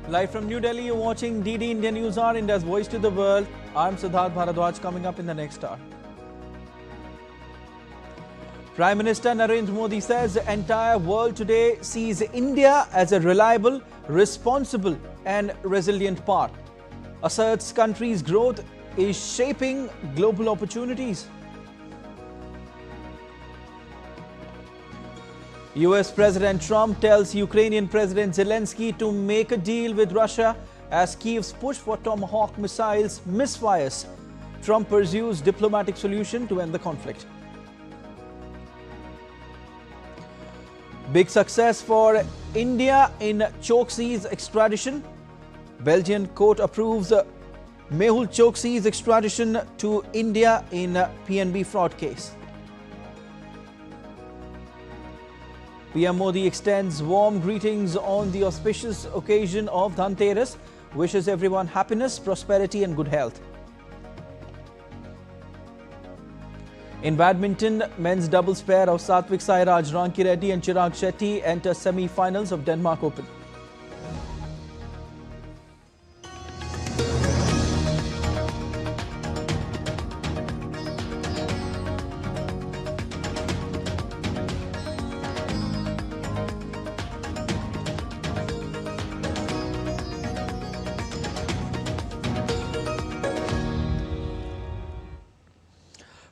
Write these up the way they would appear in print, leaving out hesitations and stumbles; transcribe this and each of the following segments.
Live from New Delhi, you're watching DD India News Hour, India's voice to the world. I'm Siddharth Bharadwaj. Coming up in the next hour. Prime Minister Narendra Modi says the entire world today sees India as a reliable, responsible and resilient part. Asserts country's growth is shaping global opportunities. US President Trump tells Ukrainian President Zelensky to make a deal with Russia as Kyiv's push for Tomahawk missiles misfires. Trump pursues diplomatic solution to end the conflict. Big success for India in Choksi's extradition. Belgian court approves Mehul Choksi's extradition to India in PNB fraud case. PM Modi extends warm greetings on the auspicious occasion of Dhanteras, wishes everyone happiness, prosperity and good health. In badminton, men's doubles pair of Satwik-Chirag, Ranki Reddy and Chirag Shetty enter semi-finals of Denmark Open.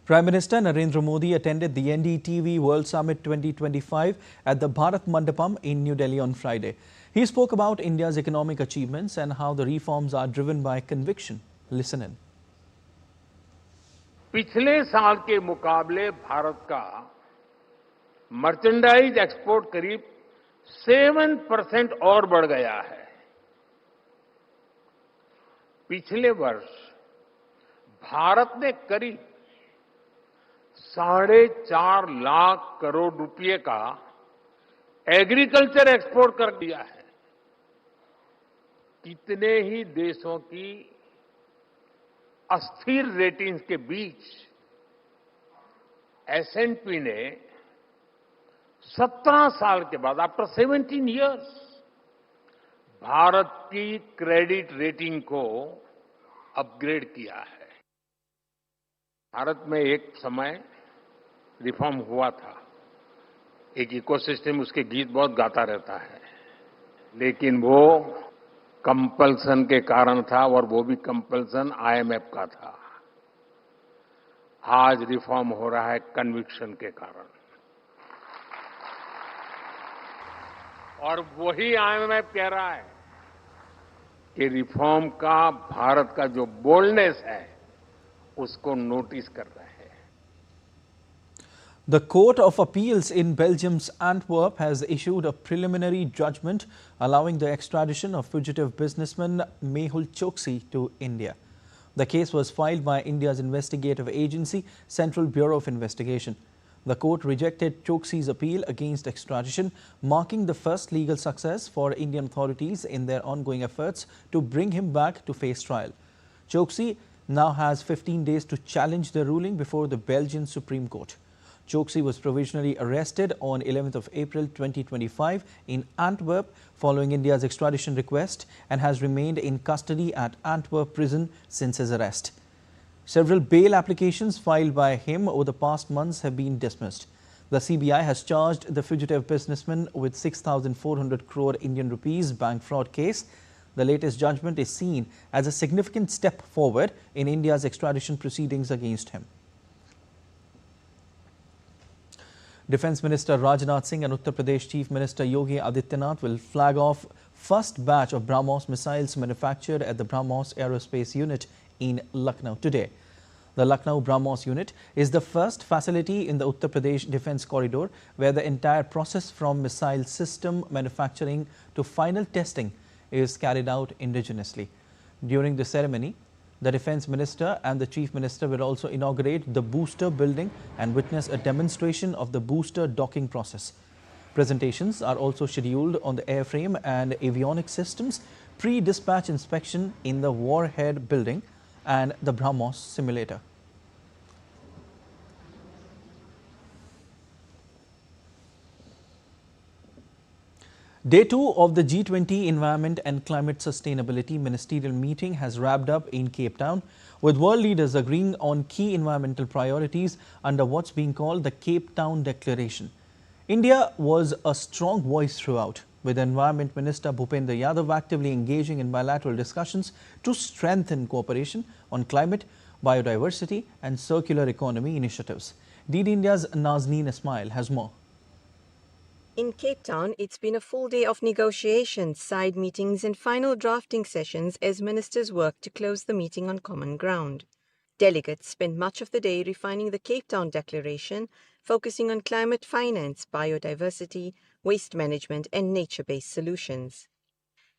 Prime Minister Narendra Modi attended the NDTV World Summit 2025 at the Bharat Mandapam in New Delhi on Friday. He spoke about India's economic achievements and how the reforms are driven by conviction. Listen in. पिछले साल के मुकाबले भारत का merchandise export करीब 7% और बढ़ गया है। पिछले वर्ष भारत ने करीब 4.5 लाख करोड़ रुपए का एग्रीकल्चर एक्सपोर्ट कर दिया है। कितने ही देशों की अस्थिर रेटिंग्स के बीच S&P ने 17 साल के बाद आफ्टर 17 इयर्स भारत की क्रेडिट रेटिंग को अपग्रेड किया है। भारत में एक समय रिफॉर्म हुआ था, एक इकोसिस्टम उसके गीत बहुत गाता रहता है, लेकिन वो कंपल्सन के कारण था और वो भी कंपल्सन IMF का था। आज रिफॉर्म हो रहा है कन्विक्शन के कारण और वही IMF कह रहा है कि रिफॉर्म का भारत का जो बोल्डनेस है उसको नोटिस कर रहे हैं। The Court of Appeals in Belgium's Antwerp has issued a preliminary judgment allowing the extradition of fugitive businessman Mehul Choksi to India. The case was filed by India's investigative agency, Central Bureau of Investigation. The court rejected Choksi's appeal against extradition, marking the first legal success for Indian authorities in their ongoing efforts to bring him back to face trial. Choksi now has 15 days to challenge the ruling before the Belgian Supreme Court. Choksi was provisionally arrested on 11th of April 2025 in Antwerp following India's extradition request and has remained in custody at Antwerp prison since his arrest. Several bail applications filed by him over the past months have been dismissed. The CBI has charged the fugitive businessman with 6,400 crore Indian rupees bank fraud case. The latest judgment is seen as a significant step forward in India's extradition proceedings against him. Defence Minister Rajnath Singh and Uttar Pradesh Chief Minister Yogi Adityanath will flag off first batch of BrahMos missiles manufactured at the BrahMos Aerospace Unit in Lucknow today. The Lucknow BrahMos unit is the first facility in the Uttar Pradesh Defence Corridor where the entire process from missile system manufacturing to final testing is carried out indigenously. During the ceremony, the Defence Minister and the Chief Minister will also inaugurate the booster building and witness a demonstration of the booster docking process. Presentations are also scheduled on the airframe and avionics systems, pre-dispatch inspection in the warhead building and the BrahMos simulator. Day 2 of the G20 Environment and Climate Sustainability Ministerial Meeting has wrapped up in Cape Town, with world leaders agreeing on key environmental priorities under what's being called the Cape Town Declaration. India was a strong voice throughout, with Environment Minister Bhupendra Yadav actively engaging in bilateral discussions to strengthen cooperation on climate, biodiversity and circular economy initiatives. DD India's Nazneen Ismail has more. In Cape Town, it's been a full day of negotiations, side meetings and final drafting sessions as ministers work to close the meeting on common ground. Delegates spent much of the day refining the Cape Town Declaration, focusing on climate finance, biodiversity, waste management and nature-based solutions.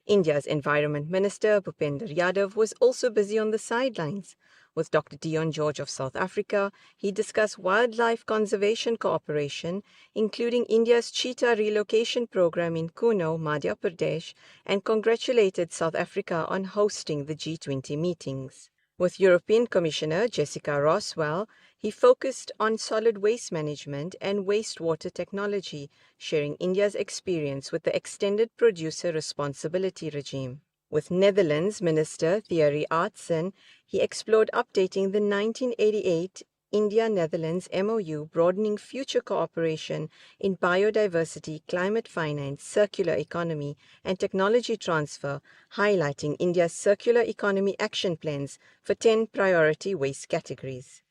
India's Environment Minister Bhupendra Yadav was also busy on the sidelines. With Dr. Dion George of South Africa, he discussed wildlife conservation cooperation, including India's cheetah relocation program in Kuno, Madhya Pradesh, and congratulated South Africa on hosting the G20 meetings. With European Commissioner Jessica Roswell, he focused on solid waste management and wastewater technology, sharing India's experience with the extended producer responsibility regime. With Netherlands Minister Thierry Aartsen, he explored updating the 1988 India-Netherlands MOU, broadening future cooperation in biodiversity, climate finance, circular economy and technology transfer, highlighting India's circular economy action plans for 10 priority waste categories.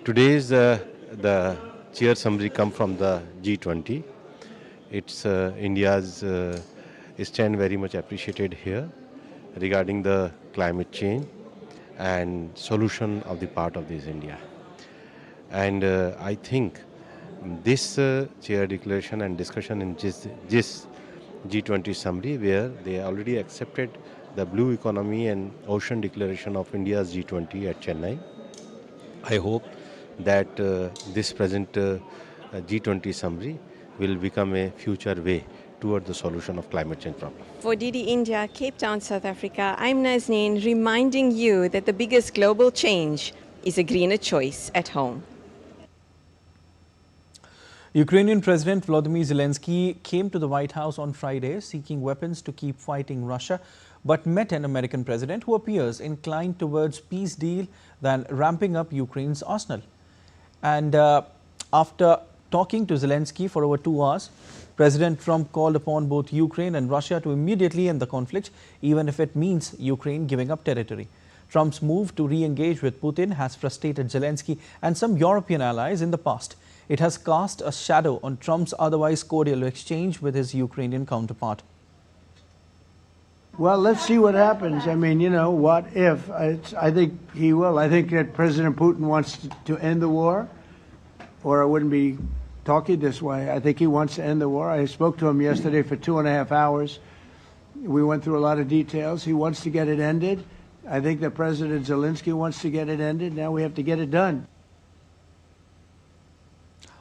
Today's the chair summary come from the G20. It's India's stand very much appreciated here regarding the climate change and solution of the part of this India. And I think this chair declaration and discussion in this G20 summary, where they already accepted the blue economy and ocean declaration of India's G20 at Chennai. I hope that this present G20 summary will become a future way toward the solution of climate change problem. For DD India, Cape Town, South Africa, I'm Nazneen, reminding you that the biggest global change is a greener choice at home. Ukrainian President Volodymyr Zelensky came to the White House on Friday seeking weapons to keep fighting Russia, but met an American president who appears inclined towards peace deal than ramping up Ukraine's arsenal. And after talking to Zelensky for over 2 hours, President Trump called upon both Ukraine and Russia to immediately end the conflict, even if it means Ukraine giving up territory. Trump's move to re-engage with Putin has frustrated Zelensky and some European allies in the past. It has cast a shadow on Trump's otherwise cordial exchange with his Ukrainian counterpart. Well, let's see what happens. I mean, you know, what if? I think he will. I think that President Putin wants to end the war, or I wouldn't be talking this way. I think he wants to end the war. I spoke to him yesterday for 2.5 hours. We went through a lot of details. He wants to get it ended. I think that President Zelensky wants to get it ended. Now we have to get it done.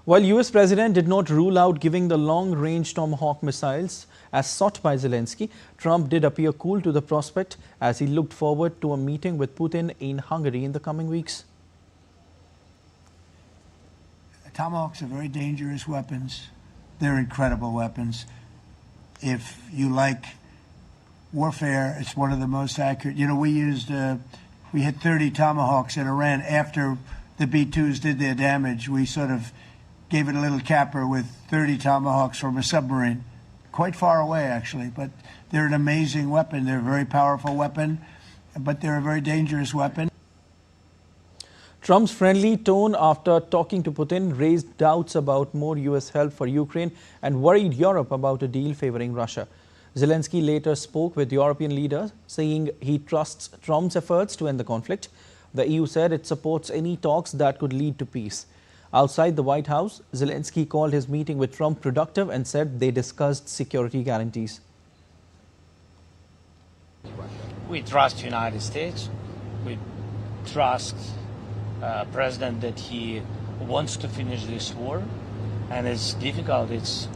While US President did not rule out giving the long-range Tomahawk missiles as sought by Zelensky, Trump did appear cool to the prospect as he looked forward to a meeting with Putin in Hungary in the coming weeks. Tomahawks are very dangerous weapons. They're incredible weapons. If you like warfare, it's one of the most accurate. You know, we hit 30 Tomahawks in Iran after the B-2s did their damage. We sort of gave it a little capper with 30 Tomahawks from a submarine, quite far away actually, but they're an amazing weapon. They're a very powerful weapon, but they're a very dangerous weapon. Trump's friendly tone after talking to Putin raised doubts about more US help for Ukraine and worried Europe about a deal favoring Russia. Zelensky later spoke with European leaders, saying he trusts Trump's efforts to end the conflict. The EU said it supports any talks that could lead to peace. Outside the White House, Zelensky called his meeting with Trump productive and said they discussed security guarantees. We trust the United States. We trust President that he wants to finish this war, and it's difficult. It's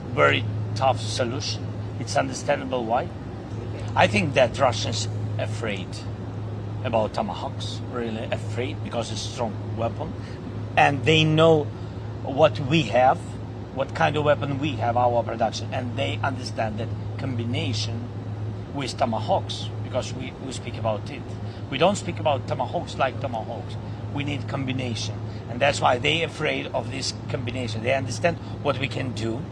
very tough solution. It's understandable why. I think that Russians afraid about Tomahawks, really afraid, because it's a strong weapon, and they know what we have, what kind of weapon we have our production, and they understand that combination with tomahawks, because we speak about it. We don't speak about tomahawks like tomahawks. We need combination, and that's why they're afraid of this combination. They understand what we can do.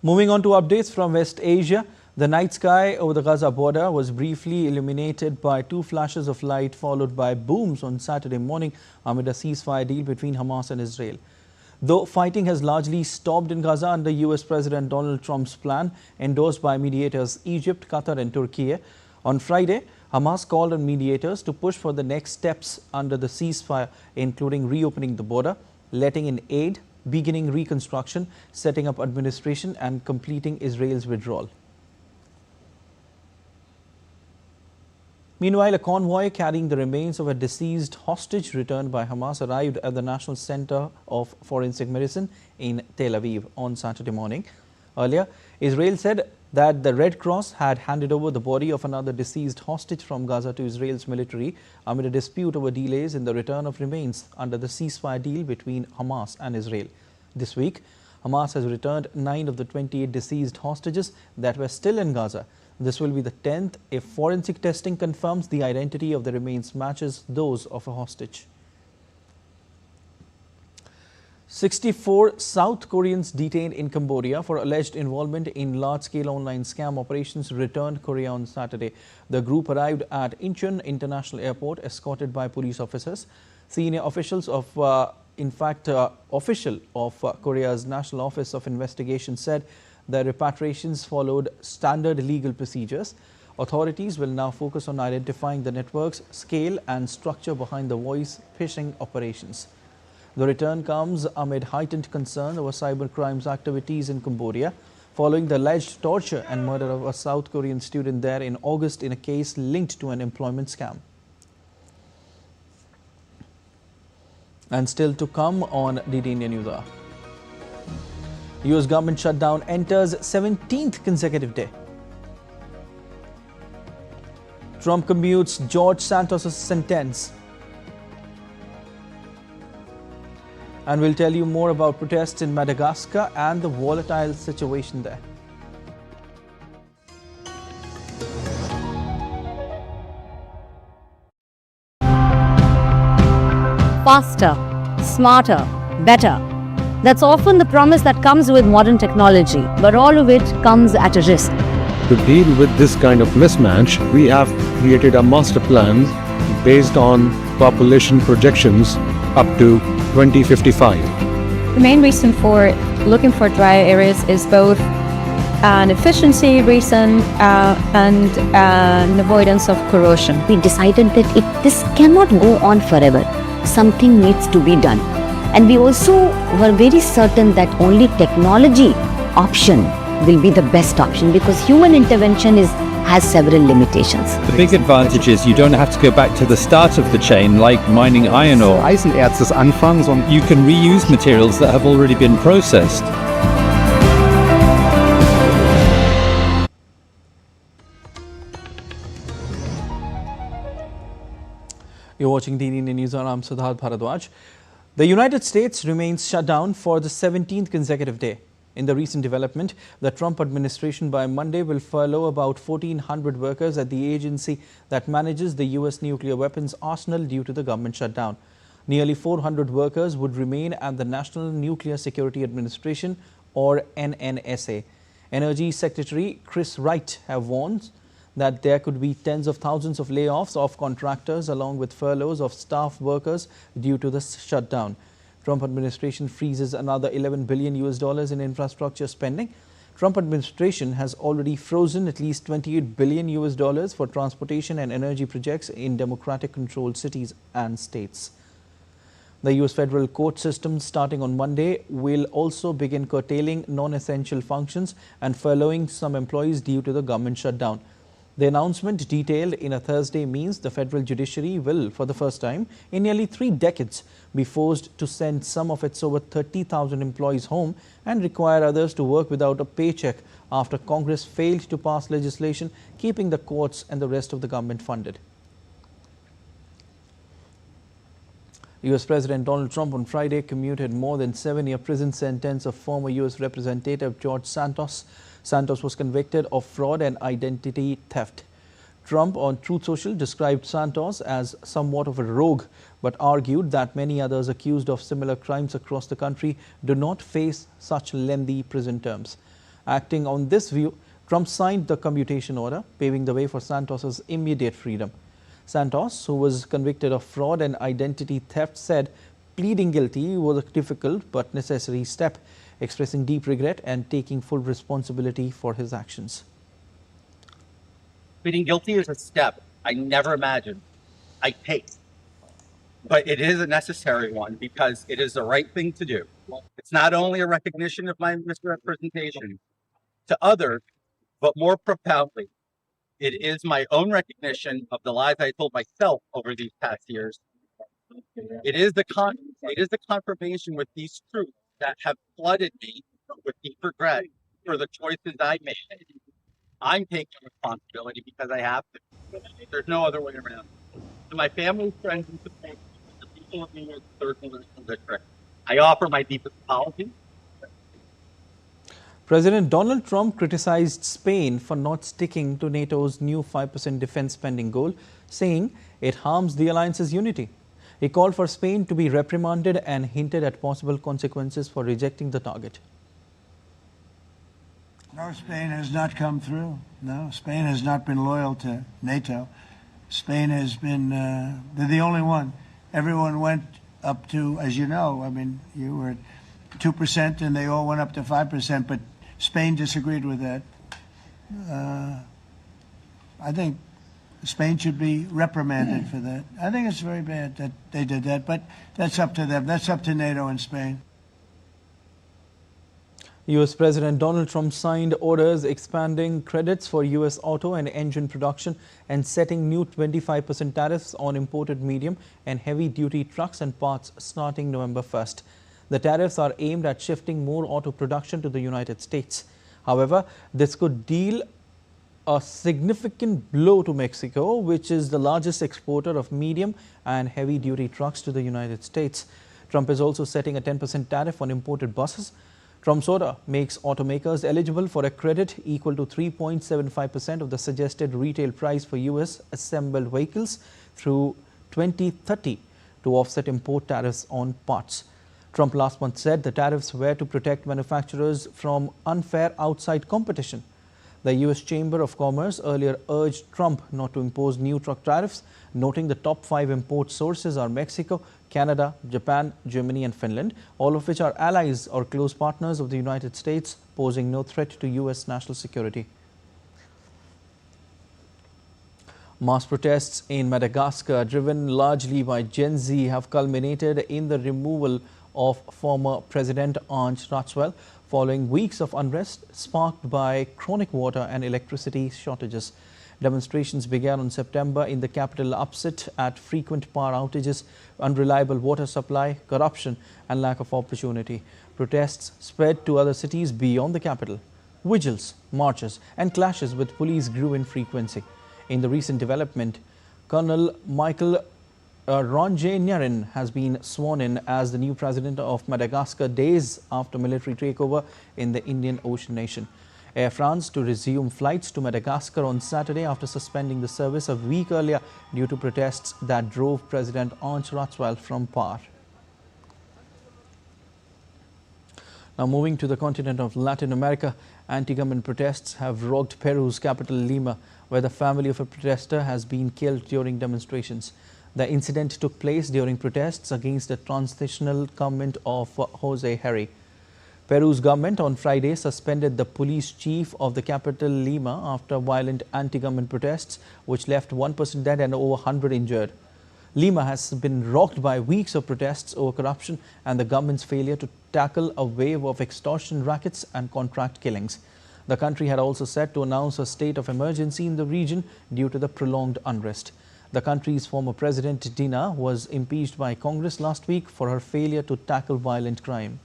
Moving on to updates from West Asia, the night sky over the Gaza border was briefly illuminated by 2 flashes of light followed by booms on Saturday morning amid a ceasefire deal between Hamas and Israel. Though fighting has largely stopped in Gaza under US President Donald Trump's plan endorsed by mediators Egypt, Qatar and Turkey, on Friday, Hamas called on mediators to push for the next steps under the ceasefire, including reopening the border, letting in aid, beginning reconstruction, setting up administration and completing Israel's withdrawal. Meanwhile, a convoy carrying the remains of a deceased hostage returned by Hamas arrived at the National Center of Forensic Medicine in Tel Aviv on Saturday morning. Earlier, Israel said that the Red Cross had handed over the body of another deceased hostage from Gaza to Israel's military amid a dispute over delays in the return of remains under the ceasefire deal between Hamas and Israel. This week, Hamas has returned 9 of the 28 deceased hostages that were still in Gaza. This will be the 10th if forensic testing confirms the identity of the remains matches those of a hostage. 64 South Koreans detained in Cambodia for alleged involvement in large-scale online scam operations returned Korea on Saturday. The group arrived at Incheon International Airport escorted by police officers. Senior officials of official of Korea's National Office of Investigation said the repatriations followed standard legal procedures. Authorities will now focus on identifying the network's scale and structure behind the voice phishing operations. The return comes amid heightened concern over cybercrimes activities in Cambodia, following the alleged torture and murder of a South Korean student there in August in a case linked to an employment scam. And still to come on DD India News Hour. US government shutdown enters 17th consecutive day. Trump commutes George Santos' sentence. And we'll tell you more about protests in Madagascar and the volatile situation there. Faster, smarter, better. That's often the promise that comes with modern technology, but all of it comes at a risk. To deal with this kind of mismatch, we have created a master plan based on population projections up to 2055. The main reason for looking for dry areas is both an efficiency reason and an avoidance of corrosion. We decided that this cannot go on forever. Something needs to be done. And we also were very certain that only technology option will be the best option because human intervention has several limitations. The big advantage is you don't have to go back to the start of the chain like mining iron ore. Eisenerzes anfangen, sondern you can reuse materials that have already been processed. You're watching DD India News Hour. I'm Siddharth Bharadwaj. The United States remains shut down for the 17th consecutive day. In the recent development, the Trump administration by Monday will furlough about 1,400 workers at the agency that manages the U.S. nuclear weapons arsenal due to the government shutdown. Nearly 400 workers would remain at the National Nuclear Security Administration, or NNSA. Energy Secretary Chris Wright have warned that there could be tens of thousands of layoffs of contractors along with furloughs of staff workers due to the shutdown. Trump administration freezes another $11 billion in infrastructure spending. Trump administration has already frozen at least $28 billion for transportation and energy projects in Democratic-controlled cities and states. The U.S. federal court system starting on Monday will also begin curtailing non-essential functions and furloughing some employees due to the government shutdown. The announcement detailed in a Thursday means the federal judiciary will, for the first time in nearly 3 decades, be forced to send some of its over 30,000 employees home and require others to work without a paycheck after Congress failed to pass legislation keeping the courts and the rest of the government funded. U.S. President Donald Trump on Friday commuted more than 7-year prison sentence of former U.S. Representative George Santos. Santos was convicted of fraud and identity theft. Trump on Truth Social described Santos as somewhat of a rogue, but argued that many others accused of similar crimes across the country do not face such lengthy prison terms. Acting on this view, Trump signed the commutation order, paving the way for Santos's immediate freedom. Santos, who was convicted of fraud and identity theft, said pleading guilty was a difficult but necessary step, expressing deep regret and taking full responsibility for his actions. Pleading guilty is a step I never imagined I'd take, but it is a necessary one because it is the right thing to do. It's not only a recognition of my misrepresentation to others, but more profoundly, it is my own recognition of the lies I told myself over these past years. It is the confirmation with these truths that have flooded me with deep regret for the choices I made. I'm taking responsibility because I have to. There's no other way around. To my family, friends, and support, the people of New York's 3rd Congressional District, I offer my deepest apology. President Donald Trump criticized Spain for not sticking to NATO's new 5% defense spending goal, saying it harms the alliance's unity. He called for Spain to be reprimanded and hinted at possible consequences for rejecting the target. No, Spain has not come through. No, Spain has not been loyal to NATO. Spain has been, they're the only one. Everyone went up to, as you know, I mean, you were at 2% and they all went up to 5%, but Spain disagreed with that. I think Spain should be reprimanded for that. I think it's very bad that they did that, but that's up to them. That's up to NATO and Spain. U.S. President Donald Trump signed orders expanding credits for U.S. auto and engine production and setting new 25% tariffs on imported medium and heavy-duty trucks and parts starting November 1st. The tariffs are aimed at shifting more auto production to the United States. However, this could deal a significant blow to Mexico, which is the largest exporter of medium and heavy-duty trucks to the United States. Trump is also setting a 10% tariff on imported buses. Trump's order makes automakers eligible for a credit equal to 3.75% of the suggested retail price for U.S. assembled vehicles through 2030 to offset import tariffs on parts. Trump last month said the tariffs were to protect manufacturers from unfair outside competition. The U.S. Chamber of Commerce earlier urged Trump not to impose new truck tariffs, noting the top 5 import sources are Mexico, Canada, Japan, Germany and Finland, all of which are allies or close partners of the United States, posing no threat to U.S. national security. Mass protests in Madagascar, driven largely by Gen Z, have culminated in the removal of former President Ange Ratswell following weeks of unrest sparked by chronic water and electricity shortages. Demonstrations began on September in the capital, upset at frequent power outages, unreliable water supply, corruption and lack of opportunity. Protests spread to other cities beyond the capital. Vigils, marches and clashes with police grew in frequency. In the recent development, Colonel Michael Ronje has been sworn in as the new president of Madagascar days after military takeover in the Indian Ocean nation. Air France to resume flights to Madagascar on Saturday after suspending the service a week earlier due to protests that drove President Ange Ratswell from power. Now moving to the continent of Latin America, anti-government protests have rocked Peru's capital Lima, where the family of a protester has been killed during demonstrations. The incident took place during protests against the transitional government of Jose Herri. Peru's government on Friday suspended the police chief of the capital Lima after violent anti-government protests, which left 1 person dead and over 100 injured. Lima has been rocked by weeks of protests over corruption and the government's failure to tackle a wave of extortion rackets and contract killings. The country had also set to announce a state of emergency in the region due to the prolonged unrest. The country's former president, Dina, was impeached by Congress last week for her failure to tackle violent crime.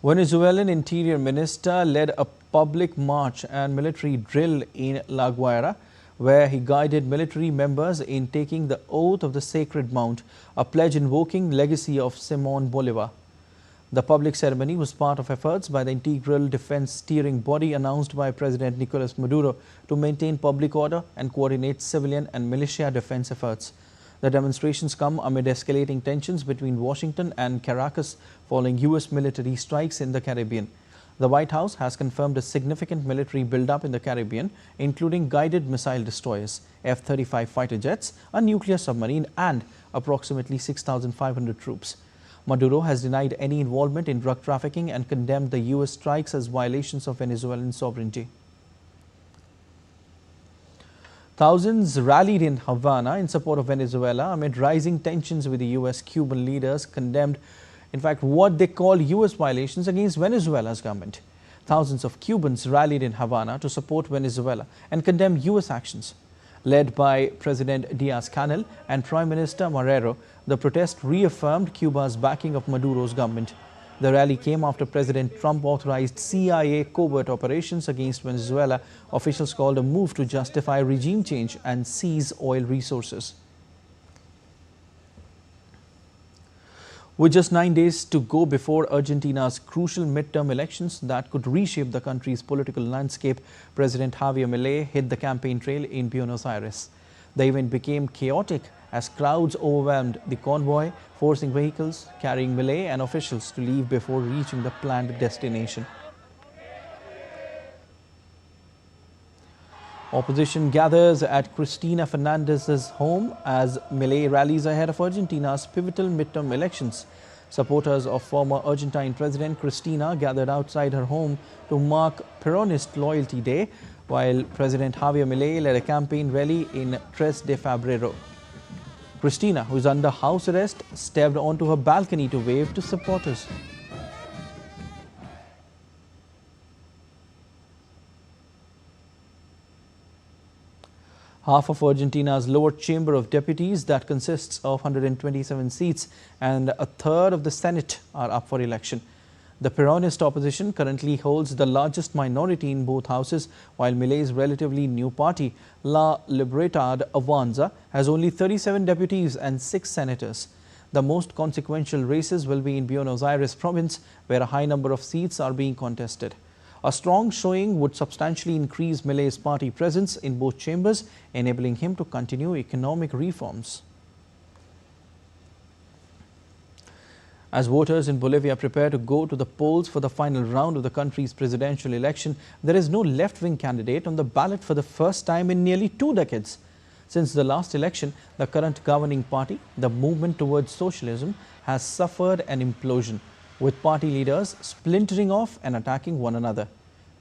Venezuelan Interior Minister led a public march and military drill in La Guaira, where he guided military members in taking the oath of the Sacred Mount, a pledge invoking legacy of Simón Bolívar. The public ceremony was part of efforts by the Integral Defense Steering Body announced by President Nicolas Maduro to maintain public order and coordinate civilian and militia defense efforts. The demonstrations come amid escalating tensions between Washington and Caracas following U.S. military strikes in the Caribbean. The White House has confirmed a significant military buildup in the Caribbean, including guided missile destroyers, F-35 fighter jets, a nuclear submarine and approximately 6,500 troops. Maduro has denied any involvement in drug trafficking and condemned the U.S. strikes as violations of Venezuelan sovereignty. Thousands rallied in Havana in support of Venezuela amid rising tensions with the U.S. Cuban leaders condemned, in fact, what they call U.S. violations against Venezuela's government. Thousands of Cubans rallied in Havana to support Venezuela and condemn U.S. actions. Led by President Diaz-Canel and Prime Minister Marrero, the protest reaffirmed Cuba's backing of Maduro's government. The rally came after President Trump authorized CIA covert operations against Venezuela. Officials called a move to justify regime change and seize oil resources. With just 9 days to go before Argentina's crucial midterm elections that could reshape the country's political landscape, President Javier Milei hit the campaign trail in Buenos Aires. The event became chaotic as crowds overwhelmed the convoy, forcing vehicles carrying Milei and officials to leave before reaching the planned destination. Opposition gathers at Cristina Fernandez's home as Milei rallies ahead of Argentina's pivotal midterm elections. Supporters of former Argentine President Cristina gathered outside her home to mark Peronist Loyalty Day, while President Javier Milei led a campaign rally in Tres de Febrero. Cristina, who is under house arrest, stepped onto her balcony to wave to supporters. Half of Argentina's lower chamber of deputies, that consists of 127 seats, and a third of the Senate are up for election. The Peronist opposition currently holds the largest minority in both houses, while Milei's relatively new party, La Libertad Avanza, has only 37 deputies and 6 senators. The most consequential races will be in Buenos Aires province, where a high number of seats are being contested. A strong showing would substantially increase Milei's party presence in both chambers, enabling him to continue economic reforms. As voters in Bolivia prepare to go to the polls for the final round of the country's presidential election, there is no left-wing candidate on the ballot for the first time in nearly 2 decades. Since the last election, the current governing party, the Movement Towards Socialism, has suffered an implosion, with party leaders splintering off and attacking one another.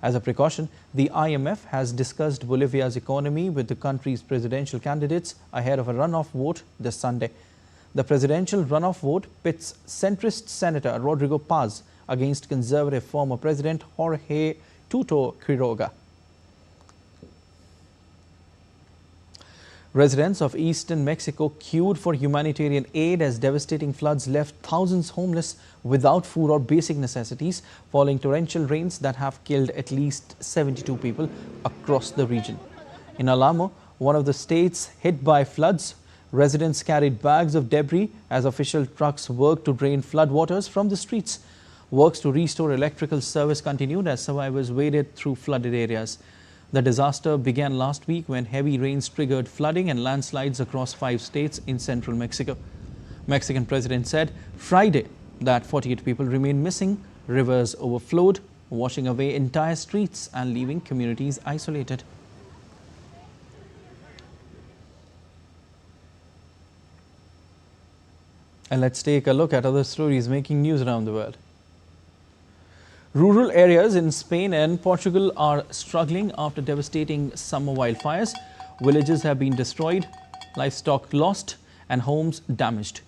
As a precaution, the IMF has discussed Bolivia's economy with the country's presidential candidates ahead of a runoff vote this Sunday. The presidential runoff vote pits centrist Senator Rodrigo Paz against conservative former President Jorge Tuto Quiroga. Residents of eastern Mexico queued for humanitarian aid as devastating floods left thousands homeless without food or basic necessities following torrential rains that have killed at least 72 people across the region. In Alamo, one of the states hit by floods, residents carried bags of debris as official trucks worked to drain floodwaters from the streets. Works to restore electrical service continued as survivors waded through flooded areas. The disaster began last week when heavy rains triggered flooding and landslides across 5 states in central Mexico. Mexican president said Friday that 48 people remain missing, rivers overflowed, washing away entire streets and leaving communities isolated. And let's take a look at other stories making news around the world. Rural areas in Spain and Portugal are struggling after devastating summer wildfires. Villages have been destroyed, livestock lost, and homes damaged.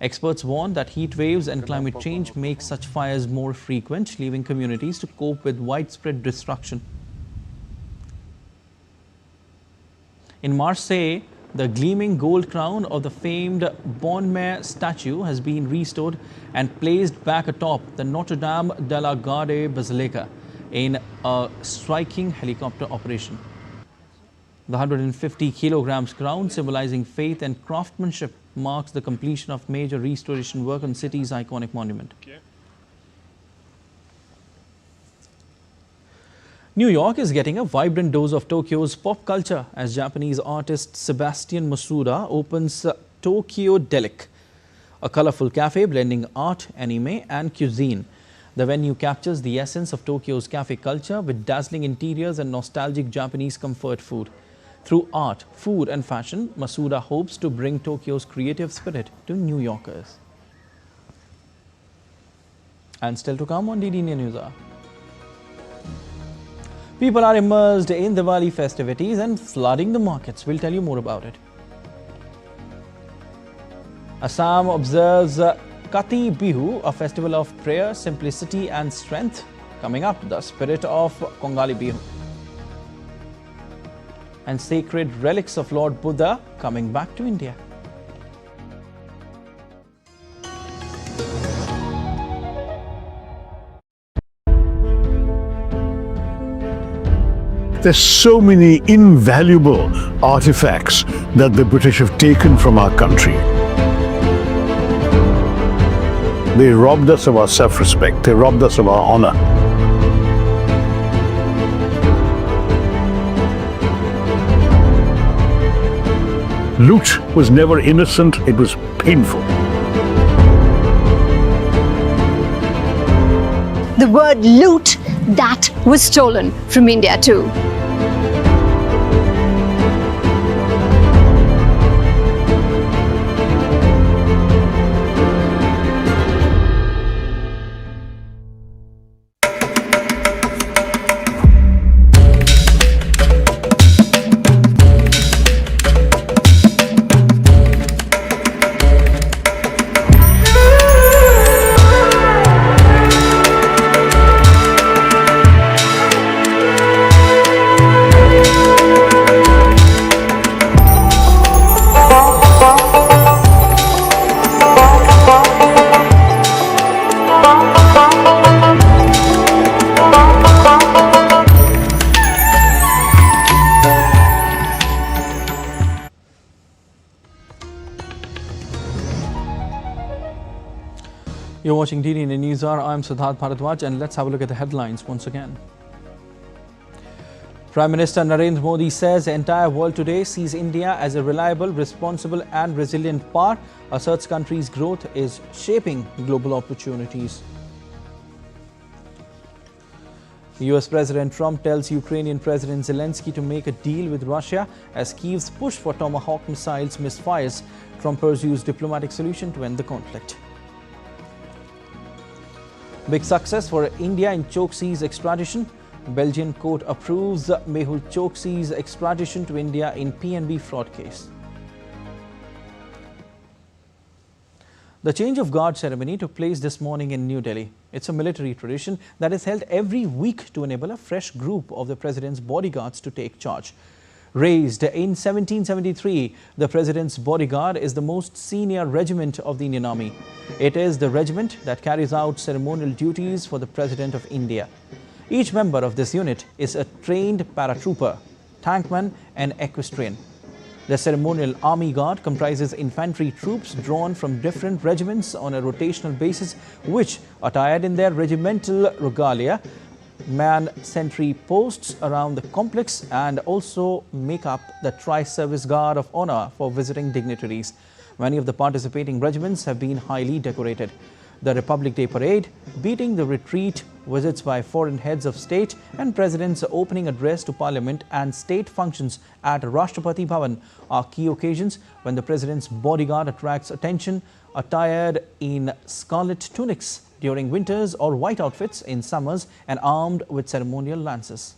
Experts warn that heat waves and climate change make such fires more frequent, leaving communities to cope with widespread destruction. In Marseille, the gleaming gold crown of the famed Bonne Mère statue has been restored and placed back atop the Notre Dame de la Garde Basilica in a striking helicopter operation. The 150 kilograms crown, symbolizing faith and craftsmanship, marks the completion of major restoration work on city's iconic monument. New York is getting a vibrant dose of Tokyo's pop culture as Japanese artist Sebastian Masuda opens Tokyo Delic, a colorful cafe blending art, anime and cuisine. The venue captures the essence of Tokyo's cafe culture with dazzling interiors and nostalgic Japanese comfort food. Through art, food and fashion, Masuda hopes to bring Tokyo's creative spirit to New Yorkers. And still to come on DD India News Hour. People are immersed in Diwali festivities and flooding the markets. We'll tell you more about it. Assam observes Kati Bihu, a festival of prayer, simplicity and strength. Coming up, the spirit of Kongali Bihu. And sacred relics of Lord Buddha coming back to India. There's so many invaluable artifacts that the British have taken from our country. They robbed us of our self-respect. They robbed us of our honor. Loot was never innocent. It was painful. The word loot, that was stolen from India too. You're watching DD India News Hour. I'm Siddharth Bharadwaj and let's have a look at the headlines once again. Prime Minister Narendra Modi says the entire world today sees India as a reliable, responsible and resilient power, asserts country's growth is shaping global opportunities. US President Trump tells Ukrainian President Zelensky to make a deal with Russia as Kyiv's push for Tomahawk missiles misfires. Trump pursues diplomatic solution to end the conflict. Big success for India in Choksi's extradition. Belgian court approves Mehul Choksi's extradition to India in PNB fraud case. The change of guard ceremony took place this morning in New Delhi. It's a military tradition that is held every week to enable a fresh group of the president's bodyguards to take charge. Raised in 1773, the President's Bodyguard is the most senior regiment of the Indian Army. It is the regiment that carries out ceremonial duties for the President of India. Each member of this unit is a trained paratrooper, tankman and equestrian. The Ceremonial Army Guard comprises infantry troops drawn from different regiments on a rotational basis, which, attired in their regimental regalia, man sentry posts around the complex and also make up the Tri-Service Guard of Honor for visiting dignitaries. Many of the participating regiments have been highly decorated. The Republic Day Parade, beating the retreat, visits by foreign heads of state and presidents, opening address to Parliament and state functions at Rashtrapati Bhavan are key occasions when the President's bodyguard attracts attention, attired in scarlet tunics during winters or white outfits in summers and armed with ceremonial lances.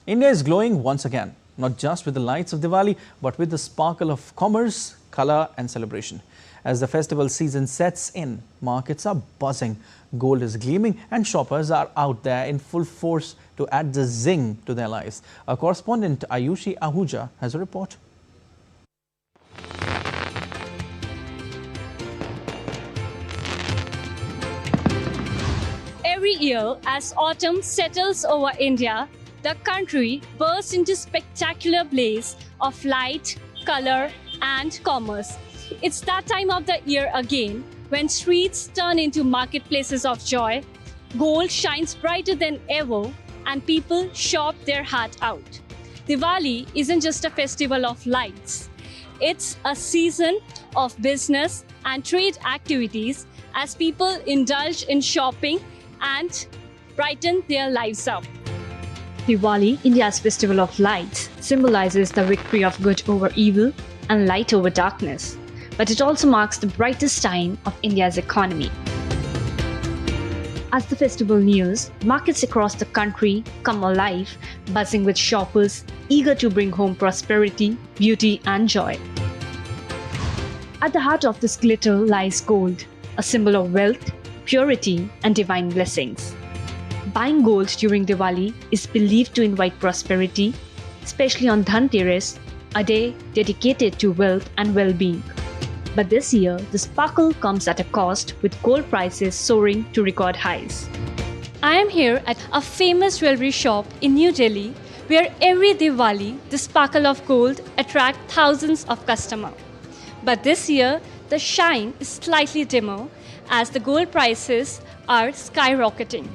India is glowing once again, not just with the lights of Diwali, but with the sparkle of commerce, color and celebration. As the festival season sets in, markets are buzzing, gold is gleaming and shoppers are out there in full force to add the zing to their lives. Our correspondent Ayushi Ahuja has a report. Every year, as autumn settles over India, the country bursts into spectacular blaze of light, color, and commerce. It's that time of the year again when streets turn into marketplaces of joy, gold shines brighter than ever, and people shop their heart out. Diwali isn't just a festival of lights. It's a season of business and trade activities as people indulge in shopping and brighten their lives up. Diwali, India's festival of lights, symbolizes the victory of good over evil and light over darkness. But it also marks the brightest time of India's economy. As the festival nears, markets across the country come alive, buzzing with shoppers eager to bring home prosperity, beauty, and joy. At the heart of this glitter lies gold, a symbol of wealth, purity, and divine blessings. Buying gold during Diwali is believed to invite prosperity, especially on Dhanteras, a day dedicated to wealth and well-being. But this year, the sparkle comes at a cost, with gold prices soaring to record highs. I am here at a famous jewelry shop in New Delhi, where every Diwali, the sparkle of gold attracts thousands of customers. But this year, the shine is slightly dimmer as the gold prices are skyrocketing.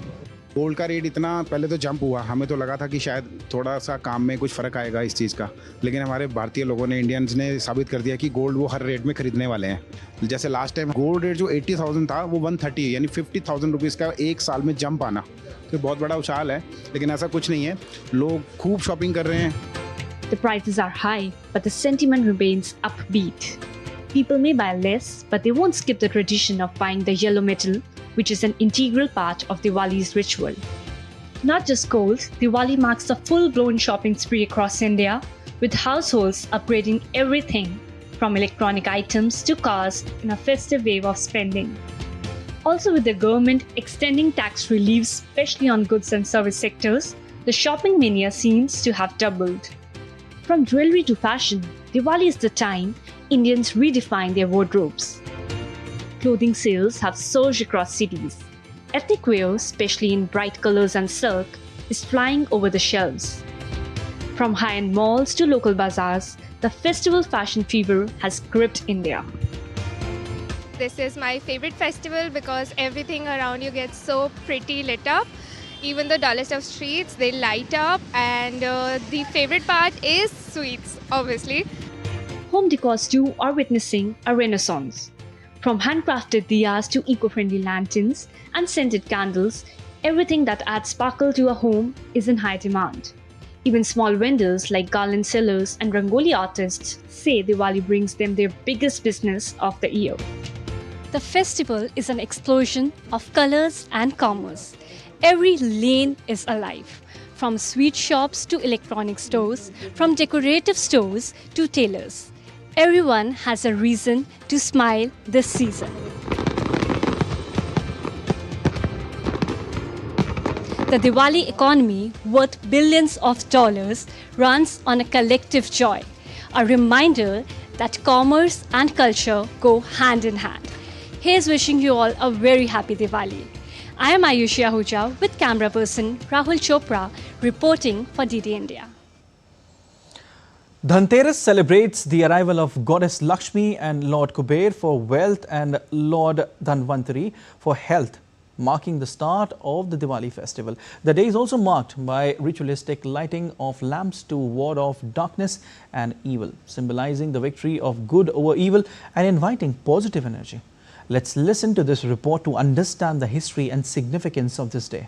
Gold का rate इतना पहले तो jump हुआ, हमें तो लगा था कि शायद थोड़ा सा काम में कुछ फ़र्क आएगा इस चीज़ का, लेकिन हमारे भारतीय लोगों ने, इंडियंस ने साबित कर दिया कि गोल्ड वो हर रेट में खरीदने वाले हैं। जैसे लास्ट टाइम गोल्ड रेट जो 80,000 था वो 130 यानी 50,000 रुपीज़ का एक साल में जंप आना, तो बहुत बड़ा उछाल है, लेकिन ऐसा कुछ नहीं है, लोग खूब शॉपिंग कर रहे हैं। The prices are high, but the sentiment remains upbeat. People may buy less, but they won't skip the tradition of buying the yellow metal, which is an integral part of Diwali's ritual. Not just gold, Diwali marks a full-blown shopping spree across India, with households upgrading everything from electronic items to cars in a festive wave of spending. Also, with the government extending tax reliefs, especially on goods and service sectors, the shopping mania seems to have doubled. From jewelry to fashion, Diwali is the time Indians redefine their wardrobes. Clothing sales have surged across cities. Ethnic wear, especially in bright colors and silk, is flying over the shelves. From high-end malls to local bazaars, the festival fashion fever has gripped India. This is my favorite festival because everything around you gets so pretty lit up. Even the dullest of streets, they light up, and the favorite part is sweets, obviously. Home decors too are witnessing a renaissance. From handcrafted diyas to eco-friendly lanterns and scented candles, everything that adds sparkle to a home is in high demand. Even small vendors like garland sellers and rangoli artists say Diwali brings them their biggest business of the year. The festival is an explosion of colors and commerce. Every lane is alive, from sweet shops to electronic stores, from decorative stores to tailors. Everyone has a reason to smile this season. The Diwali economy, worth billions of dollars, runs on a collective joy, a reminder that commerce and culture go hand in hand. Here's wishing you all a very happy Diwali. I am Ayushi Ahuja with camera person Rahul Chopra reporting for DD India. Dhanteras celebrates the arrival of Goddess Lakshmi and Lord Kuber for wealth and Lord Dhanvantari for health, marking the start of the Diwali festival. The day is also marked by ritualistic lighting of lamps to ward off darkness and evil, symbolizing the victory of good over evil and inviting positive energy. Let's listen to this report to understand the history and significance of this day.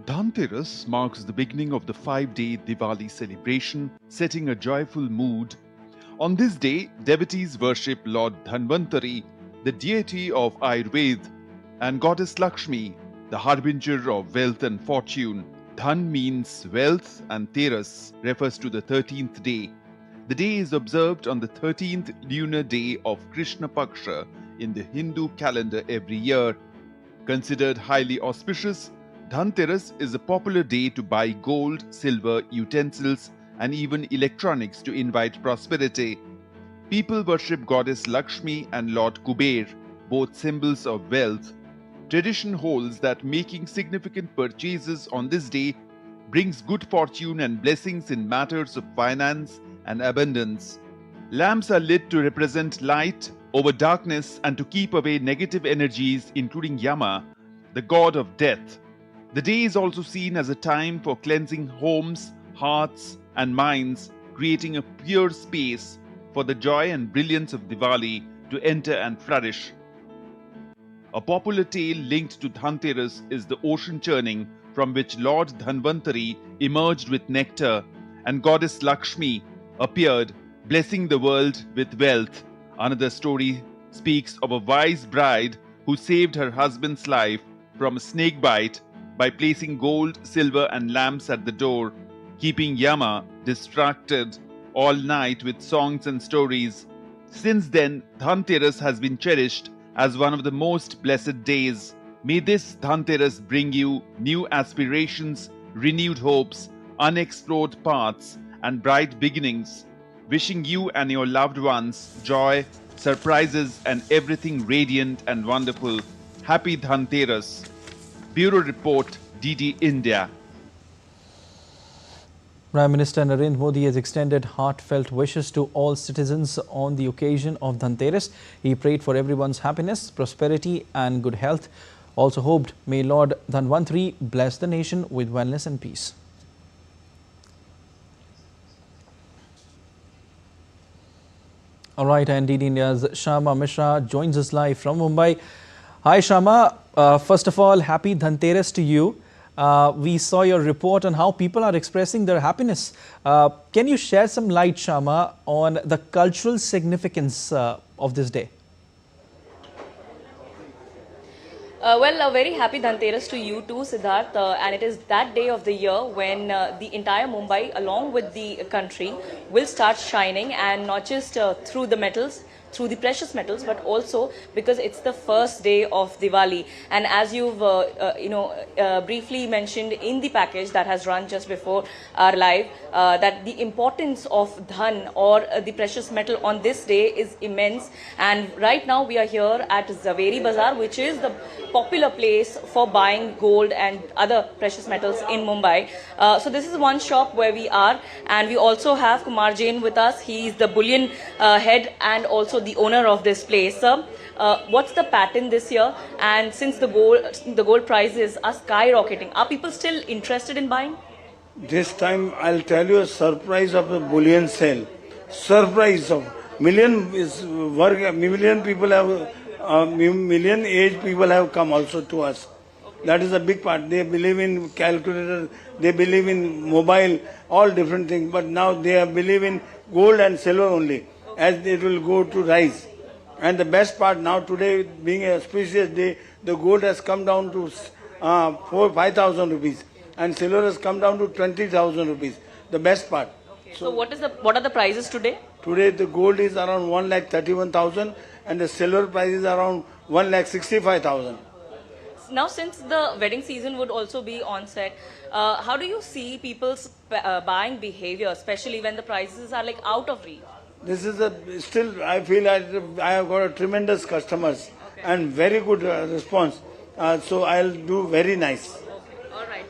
Dhanteras marks the beginning of the 5-day Diwali celebration, setting a joyful mood. On this day, devotees worship Lord Dhanvantari, the deity of Ayurveda, and Goddess Lakshmi, the harbinger of wealth and fortune. Dhan means wealth and Teras refers to the 13th day. The day is observed on the 13th lunar day of Krishna Paksha in the Hindu calendar every year. Considered highly auspicious, Dhanteras is a popular day to buy gold, silver, utensils and even electronics to invite prosperity. People worship goddess Lakshmi and Lord Kuber, both symbols of wealth. Tradition holds that making significant purchases on this day brings good fortune and blessings in matters of finance and abundance. Lamps are lit to represent light over darkness and to keep away negative energies, including Yama, the god of death. The day is also seen as a time for cleansing homes, hearts, and minds, creating a pure space for the joy and brilliance of Diwali to enter and flourish. A popular tale linked to Dhanteras is the ocean churning, from which Lord Dhanvantari emerged with nectar and goddess Lakshmi appeared, blessing the world with wealth. Another story speaks of a wise bride who saved her husband's life from a snake bite by placing gold, silver, and lamps at the door, keeping Yama distracted all night with songs and stories. Since then, Dhanteras has been cherished as one of the most blessed days. May this Dhanteras bring you new aspirations, renewed hopes, unexplored paths, and bright beginnings. Wishing you and your loved ones joy, surprises, and everything radiant and wonderful. Happy Dhanteras. Bureau Report, DD India. Prime Minister Narendra Modi has extended heartfelt wishes to all citizens on the occasion of Dhanteras. He prayed for everyone's happiness, prosperity and good health. Also hoped may Lord Dhanvantari bless the nation with wellness and peace. All right, and DD India's Shama Mishra joins us live from Mumbai. Hi Shama, first of all, happy Dhanteras to you. We saw your report on how people are expressing their happiness. Can you share some light, Shama, on the cultural significance of this day? Well, a very happy Dhanteras to you too, Siddharth. And it is that day of the year when the entire Mumbai, along with the country, will start shining, and not just through the metals, through the precious metals, but also because it's the first day of Diwali. And as you've briefly mentioned in the package that has run just before our live, that the importance of dhan or the precious metal on this day is immense. And right now we are here at Zaveri Bazaar, which is the popular place for buying gold and other precious metals in Mumbai. So this is one shop where we are, and we also have Kumar Jain with us. He is the bullion head and also the owner of this place. What's the pattern this year? And since the gold prices are skyrocketing, are people still interested in buying? This time I'll tell you a surprise of a bullion sale. Surprise of million people have million age people have come also to us. That is a big part. They believe in calculator, they believe in mobile, all different things. But now they believe in gold and silver only, as it will go to rise. And the best part now today, being a auspicious day, the gold has come down to 5,000 rupees, and silver has come down to 20,000 rupees. The best part. Okay. So what are the prices today? Today the gold is around 1,31,000 and the silver price is around 1,65,000. Now, since the wedding season would also be on set, how do you see people's buying behavior, especially when the prices are like out of reach? This is still, I feel I have got a tremendous customers and very good response. So I'll do very nice. Okay. All right.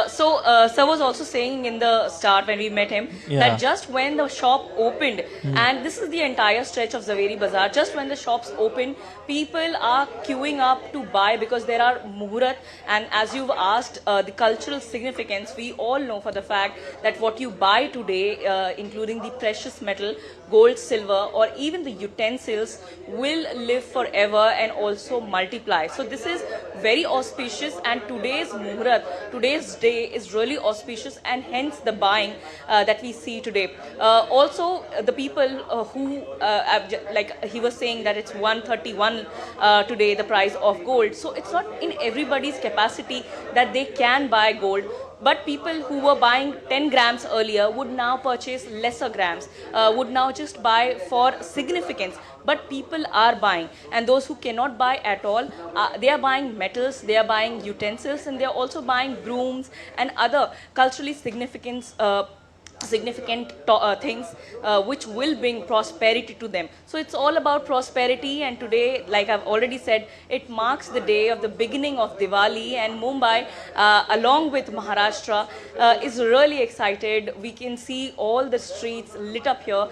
So sir was also saying in the start when we met him that just when the shop opened, and this is the entire stretch of Zaveri Bazaar, just when the shops opened, people are queuing up to buy because there are muhurat. And as you've asked, the cultural significance, we all know for the fact that what you buy today, including the precious metal, gold, silver, or even the utensils, will live forever and also multiply. So this is very auspicious, and today's muhurat, today's day is really auspicious, and hence the buying that we see today. Also, the people who, like he was saying that it's 131 today, the price of gold. So it's not in everybody's capacity that they can buy gold. But people who were buying 10 grams earlier would now purchase lesser grams, would now just buy for significance. But people are buying, and those who cannot buy at all, they are buying metals, they are buying utensils, and they are also buying brooms and other culturally significant significant things which will bring prosperity to them. So it's all about prosperity, and today, like I've already said, it marks the day of the beginning of Diwali, and Mumbai along with Maharashtra is really excited. We can see all the streets lit up here,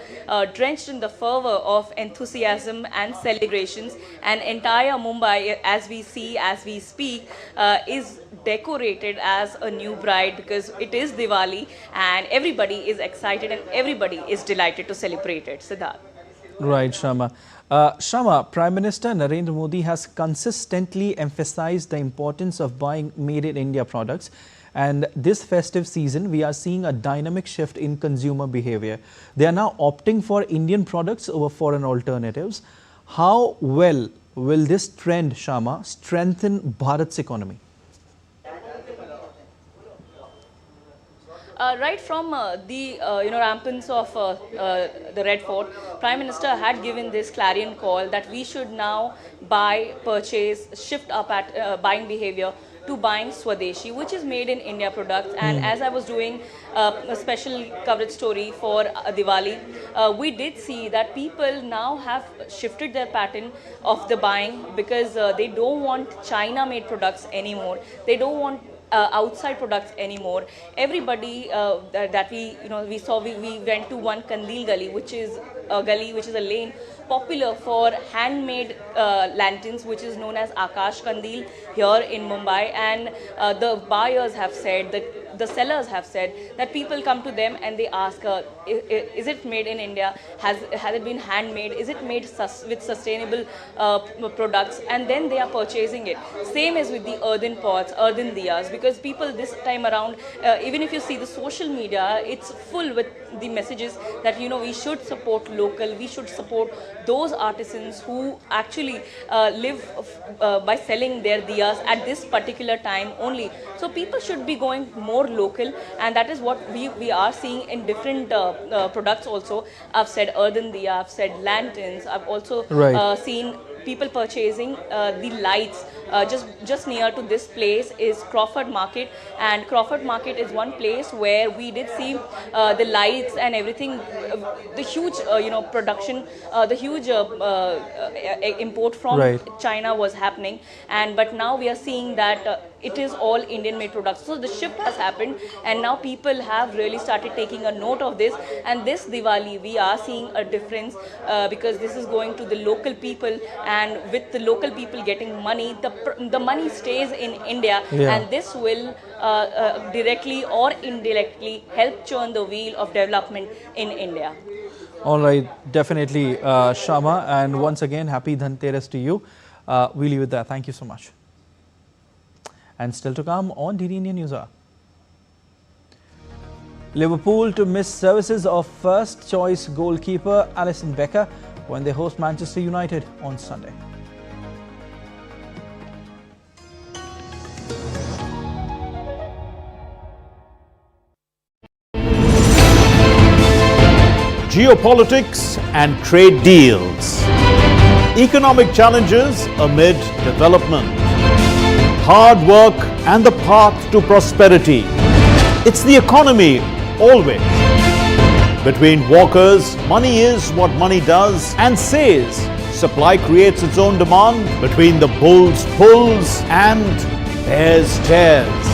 drenched in the fervor of enthusiasm and celebrations, and entire Mumbai, as we see, as we speak, is decorated as a new bride, because it is Diwali and everybody is excited and everybody is delighted to celebrate it. Siddharth. Right, Sharma. Sharma, Prime Minister Narendra Modi has consistently emphasized the importance of buying made in India products, and this festive season we are seeing a dynamic shift in consumer behavior. They are now opting for Indian products over foreign alternatives. How well will this trend, Sharma, strengthen Bharat's economy? Right from the rampance of the Red Fort, Prime Minister had given this clarion call that we should now buy, purchase, shift up at buying behavior to buying Swadeshi, which is made in India products. And as I was doing a special coverage story for Diwali, we did see that people now have shifted their pattern of the buying, because they don't want China-made products anymore. They don't want outside products anymore. Everybody that we saw, we went to one Kandil Gali, which is a lane popular for handmade lanterns, which is known as Akash Kandil here in Mumbai, and the buyers have said, the sellers have said that people come to them and they ask, is it made in India? Has it been handmade? Is it made with sustainable products? And then they are purchasing it. Same as with the earthen pots, earthen diyas, because people this time around, even if you see the social media, it's full with the messages that we should support local, we should support those artisans who actually live by selling their diyas at this particular time only. So people should be going more local, and that is what we are seeing in different products also. I've said earthen diya, I've said lanterns, I've also seen people purchasing the lights. Just near to this place is Crawford Market, and Crawford Market is one place where we did see the lights and everything, the huge production, the huge import from China was happening, but now we are seeing that it is all Indian made products. So the shift has happened, and now people have really started taking a note of this, and this Diwali we are seeing a difference because this is going to the local people, and with the local people getting money, the money stays in India, and this will directly or indirectly help churn the wheel of development in India. All right, definitely, Sharma, and once again, happy Dhanteras to you. We leave it there. Thank you so much. And still to come on DD India News Hour. Liverpool to miss services of first choice goalkeeper Alisson Becker when they host Manchester United on Sunday. Geopolitics and trade deals. Economic challenges amid development. Hard work and the path to prosperity. It's the economy always. Between walkers, money is what money does and says. Supply creates its own demand. Between the bulls pulls and bears tears.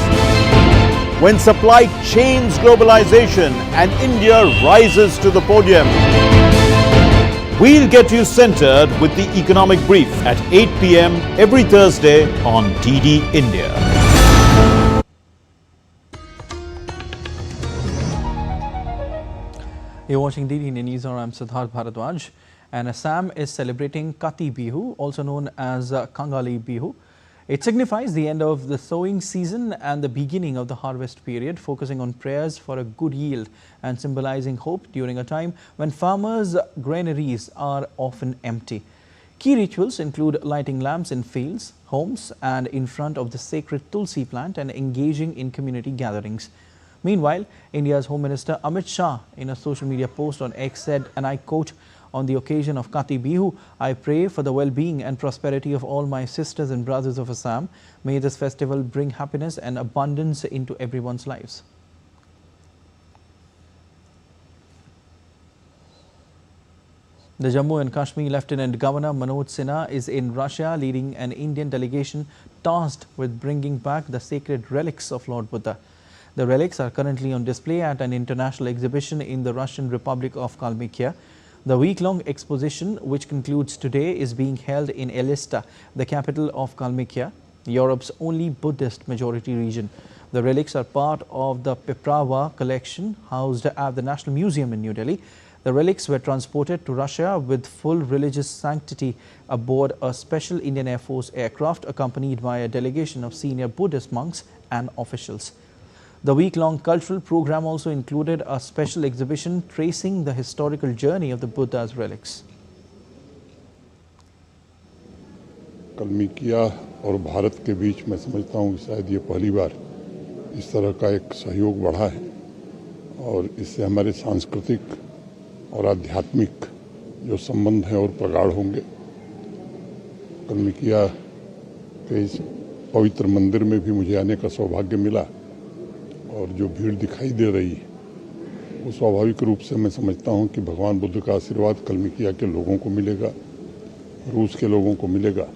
When supply chains globalization and India rises to the podium. We'll get you centered with the economic brief at 8 p.m. every Thursday on DD India. You're watching DD India News Hour. I'm Siddharth Bharadwaj, and Assam is celebrating Kati Bihu, also known as Kangali Bihu. It signifies the end of the sowing season and the beginning of the harvest period, focusing on prayers for a good yield and symbolizing hope during a time when farmers' granaries are often empty. Key rituals include lighting lamps in fields, homes and in front of the sacred Tulsi plant and engaging in community gatherings. Meanwhile, India's Home Minister Amit Shah in a social media post on X said, and I quote, "On the occasion of Kati Bihu, I pray for the well-being and prosperity of all my sisters and brothers of Assam. May this festival bring happiness and abundance into everyone's lives." The Jammu and Kashmir Lieutenant Governor Manoj Sinha is in Russia leading an Indian delegation tasked with bringing back the sacred relics of Lord Buddha. The relics are currently on display at an international exhibition in the Russian Republic of Kalmykia. The week-long exposition, which concludes today, is being held in Elista, the capital of Kalmykia, Europe's only Buddhist majority region. The relics are part of the Piprawa collection housed at the National Museum in New Delhi. The relics were transported to Russia with full religious sanctity aboard a special Indian Air Force aircraft accompanied by a delegation of senior Buddhist monks and officials. The week-long cultural program also included a special exhibition tracing the historical journey of the Buddha's relics. कलमिकिया और भारत के बीच मैं समझता हूँ कि शायद ये पहली बार इस तरह का एक सहयोग बढ़ा है और इससे हमारे सांस्कृतिक और आध्यात्मिक जो संबंध हैं और प्रगाढ़ होंगे। कलमिकिया के इस पवित्र मंदिर में भी मुझे आने का सौभाग्य मिला और जो भीड़ दिखाई दे रही है वो स्वाभाविक रूप से मैं समझता हूँ कि भगवान बुद्ध का आशीर्वाद कलमिकिया के लोगों को मिलेगा, रूस के लोगों को मिलेगा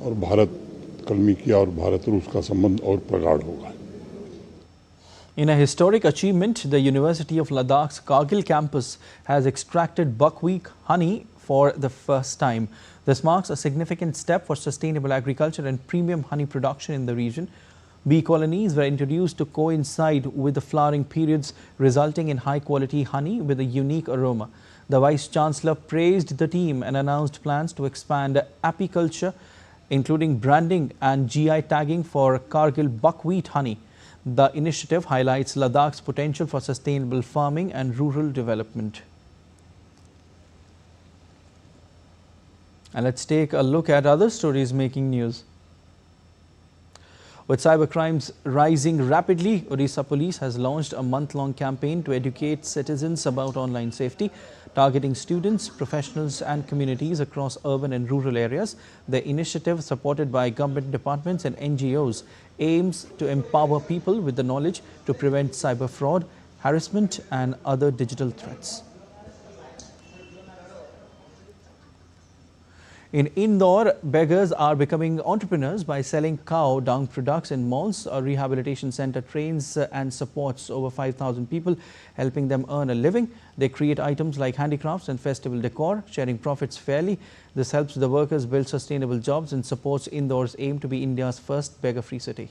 और भारत कलमिकिया और भारत रूस का संबंध और प्रगाढ़ होगा। In a historic achievement, the University of Ladakh's Kargil campus has extracted buckwheat honey for the first time. This marks a significant step for sustainable agriculture and premium honey production in the region. Bee colonies were introduced to coincide with the flowering periods, resulting in high-quality honey with a unique aroma. The Vice-Chancellor praised the team and announced plans to expand apiculture, including branding and GI tagging for Kargil buckwheat honey. The initiative highlights Ladakh's potential for sustainable farming and rural development. And let's take a look at other stories making news. With cybercrimes rising rapidly, Odisha Police has launched a month-long campaign to educate citizens about online safety, targeting students, professionals and communities across urban and rural areas. The initiative, supported by government departments and NGOs, aims to empower people with the knowledge to prevent cyber fraud, harassment and other digital threats. In Indore, beggars are becoming entrepreneurs by selling cow dung products in malls. A rehabilitation center trains and supports over 5,000 people, helping them earn a living. They create items like handicrafts and festival decor, sharing profits fairly. This helps the workers build sustainable jobs and supports Indore's aim to be India's first beggar-free city.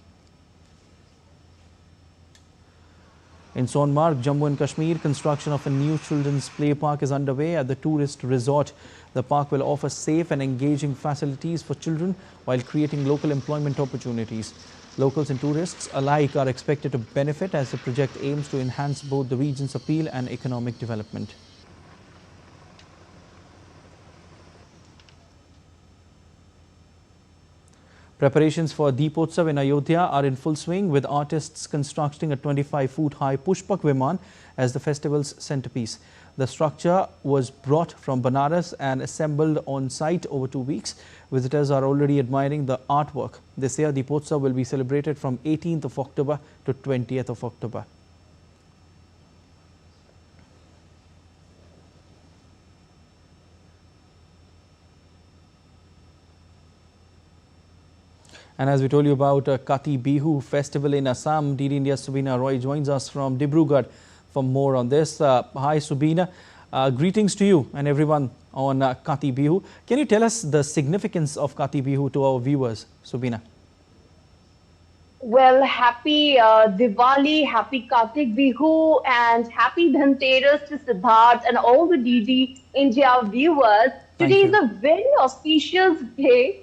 In Sonmarg, Jammu and Kashmir, construction of a new children's play park is underway at the tourist resort. The park will offer safe and engaging facilities for children while creating local employment opportunities. Locals and tourists alike are expected to benefit as the project aims to enhance both the region's appeal and economic development. Preparations for Deepotsav in Ayodhya are in full swing, with artists constructing a 25-foot-high Pushpak Viman as the festival's centerpiece. The structure was brought from Banaras and assembled on site over 2 weeks. Visitors are already admiring the artwork. This year, Deepotsav will be celebrated from 18th of October to 20th of October. And as we told you about Kati Bihu festival in Assam, DD India's Subina Roy joins us from Dibrugarh for more on this. Hi Subina, greetings to you and everyone on Kati Bihu. Can you tell us the significance of Kati Bihu to our viewers, Subina? Well, happy Diwali, happy Kati Bihu and happy Dhanteras to Siddharth and all the DD India viewers. Today is a very auspicious day.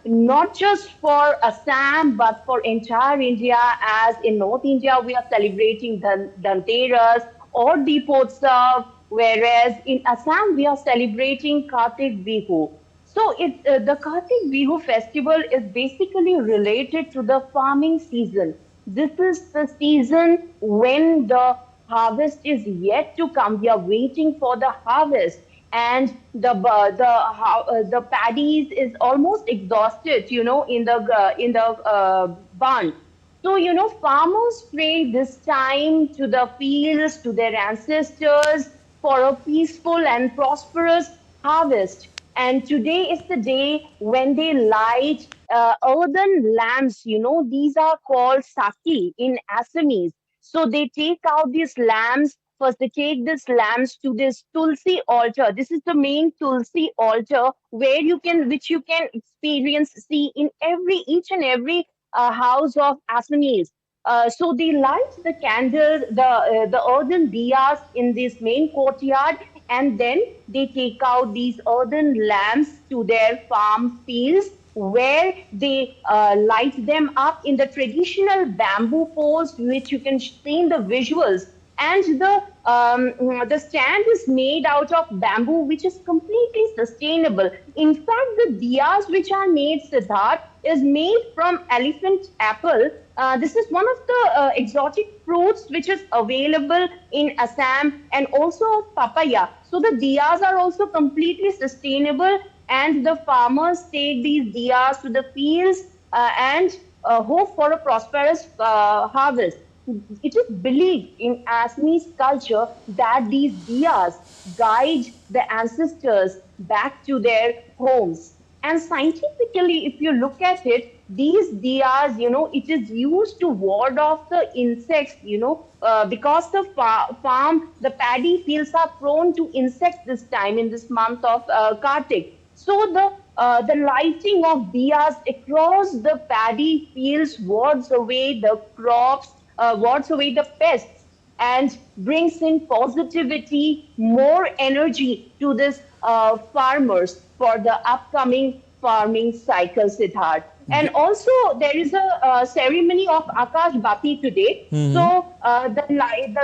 Not just for Assam, but for entire India, as in North India, we are celebrating Dhanteras or Deepotsav, whereas in Assam, we are celebrating Kati Bihu. So the Kati Bihu festival is basically related to the farming season. This is the season when the harvest is yet to come. We are waiting for the harvest. And the paddies is almost exhausted, you know, in the barn. So, you know, farmers pray this time to the fields, to their ancestors for a peaceful and prosperous harvest. And today is the day when they light earthen lamps. These are called saki in Assamese. So they take out these lamps. First, they take these lamps to this Tulsi altar. This is the main Tulsi altar which you can see in each and every house of Assamese. So they light the candles, the earthen diyas in this main courtyard, and then they take out these earthen lamps to their farm fields, where they light them up in the traditional bamboo poles, which you can see in the visuals. And the stand is made out of bamboo, which is completely sustainable. In fact, the diyas which are made, Siddharth, is made from elephant apple. This is one of the exotic fruits which is available in Assam, and also papaya. So the diyas are also completely sustainable, and the farmers take these diyas to the fields and hope for a prosperous harvest. It is believed in Assamese culture that these diyas guide the ancestors back to their homes. And scientifically, if you look at it, these diyas, it is used to ward off the insects, because the the paddy fields are prone to insects this time in this month of Kartik. So the lighting of diyas across the paddy fields wards away the crops, wards away the pests, and brings in positivity, more energy to this farmers for the upcoming farming cycle, Siddharth. And also there is a ceremony of Akash Bati today. So the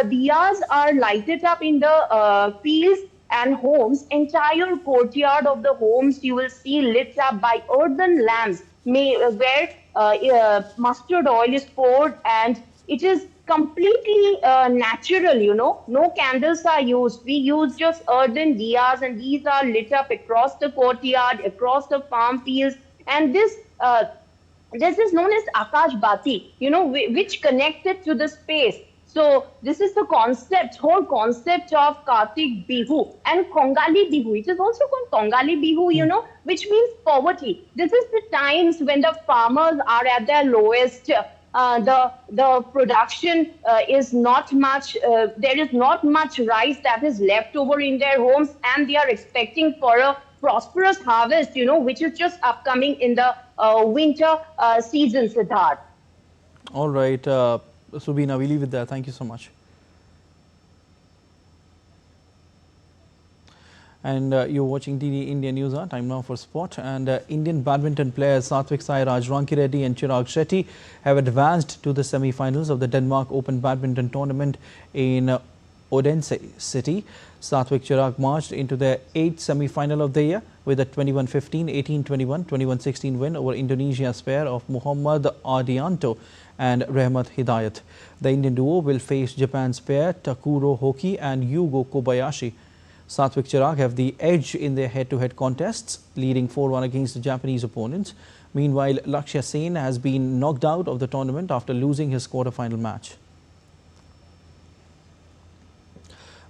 diyas are lighted up in the fields and homes. Entire courtyard of the homes you will see lit up by earthen lamps, where mustard oil is poured, and it is completely natural. No candles are used. We use just earthen diyas, and these are lit up across the courtyard, across the farm fields. And this is known as Akash Bati, which connected to the space. So this is the whole concept of Kati Bihu and Kongali Bihu. It is also called Kongali Bihu, which means poverty. This is the times when the farmers are at their lowest. The production is not much. There is not much rice that is left over in their homes, and they are expecting for a prosperous harvest, which is just upcoming in the winter season, Siddharth. All right, Subina, we leave it there. Thank you so much. And you're watching DD India News. Time now for sport. And Indian badminton players Satwik-Chirag, Rankireddy and Chirag Shetty have advanced to the semi-finals of the Denmark Open Badminton Tournament in Odense City. Satwik-Chirag marched into their 8th semi-final of the year with a 21-15, 18-21, 21-16 win over Indonesia's pair of Muhammad Ardianto and Rehmat Hidayat. The Indian duo will face Japan's pair Takuro Hoki and Yugo Kobayashi. Satwik-Chirag have the edge in their head-to-head contests, leading 4-1 against the Japanese opponents. Meanwhile, Lakshya Sen has been knocked out of the tournament after losing his quarter-final match.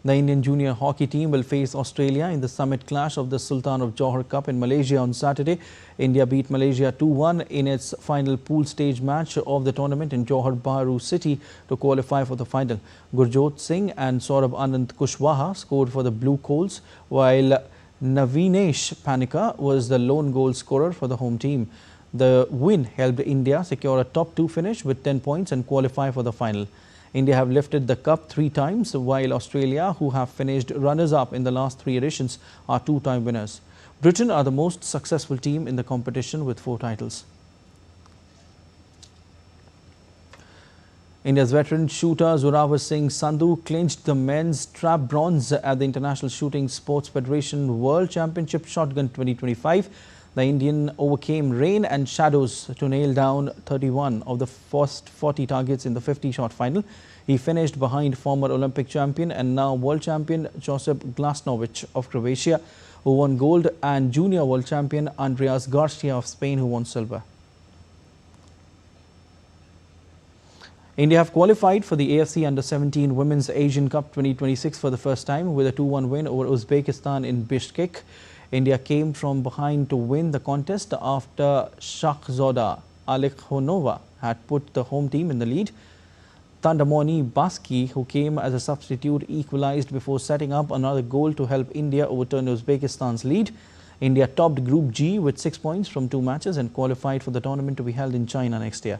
The Indian junior hockey team will face Australia in the summit clash of the Sultan of Johor Cup in Malaysia on Saturday. India beat Malaysia 2-1 in its final pool stage match of the tournament in Johor Bahru City to qualify for the final. Gurjot Singh and Saurabh Anand Kushwaha scored for the Blue Coals, while Navinesh Panika was the lone goal scorer for the home team. The win helped India secure a top 2 finish with 10 points and qualify for the final. India have lifted the cup 3 times, while Australia, who have finished runners-up in the last 3 editions, are 2-time winners. Britain are the most successful team in the competition with 4 titles. India's veteran shooter Zorawar Singh Sandhu clinched the men's trap bronze at the International Shooting Sports Federation World Championship Shotgun 2025. The Indian overcame rain and shadows to nail down 31 of the first 40 targets in the 50-shot final. He finished behind former Olympic champion and now world champion Josip Glasnovic of Croatia, who won gold, and junior world champion Andreas Garcia of Spain, who won silver. India have qualified for the AFC Under-17 Women's Asian Cup 2026 for the first time with a 2-1 win over Uzbekistan in Bishkek. India came from behind to win the contest after Shakhzoda Alikhonova had put the home team in the lead. Tandamoni Baski, who came as a substitute, equalized before setting up another goal to help India overturn Uzbekistan's lead. India topped Group G with 6 points from 2 matches and qualified for the tournament to be held in China next year.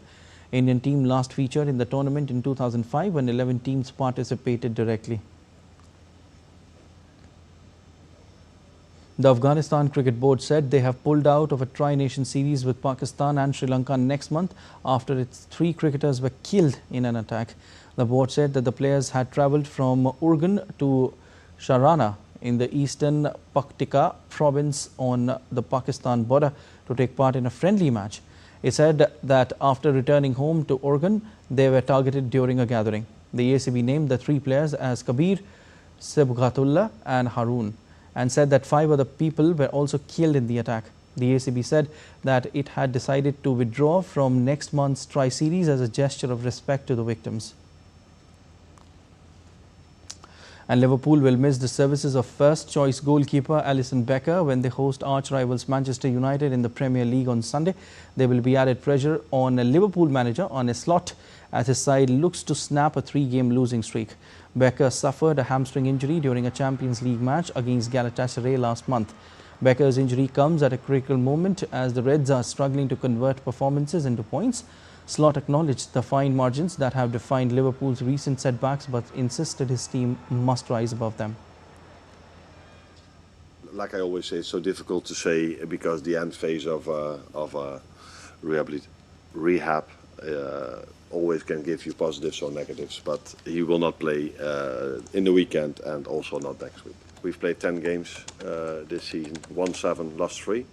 Indian team last featured in the tournament in 2005 when 11 teams participated directly. The Afghanistan Cricket Board said they have pulled out of a tri-nation series with Pakistan and Sri Lanka next month after its 3 cricketers were killed in an attack. The board said that the players had travelled from Urgan to Sharana in the eastern Paktika province on the Pakistan border to take part in a friendly match. It said that after returning home to Urgan, they were targeted during a gathering. The ACB named the 3 players as Kabir, Sibghatullah and Haroon, and said that 5 other people were also killed in the attack. The ACB said that it had decided to withdraw from next month's tri-series as a gesture of respect to the victims. And Liverpool will miss the services of first-choice goalkeeper Alisson Becker when they host arch-rivals Manchester United in the Premier League on Sunday. There will be added pressure on a Liverpool manager on a slot as his side looks to snap a 3-game losing streak. Becker suffered a hamstring injury during a Champions League match against Galatasaray last month. Becker's injury comes at a critical moment as the Reds are struggling to convert performances into points. Slot acknowledged the fine margins that have defined Liverpool's recent setbacks but insisted his team must rise above them. Like I always say, it's so difficult to say because the end phase of rehab always can give you positives or negatives, but he will not play in the weekend and also not next week. We've played 10 games this season, won 7, lost 3,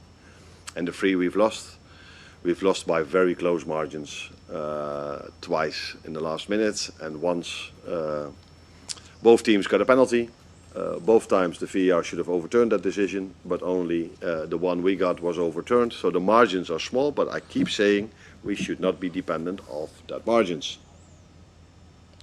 and the 3 we've lost by very close margins, twice in the last minute, and once both teams got a penalty. Both times the VAR should have overturned that decision, but only the one we got was overturned. So the margins are small, but I keep saying we should not be dependent of that margins.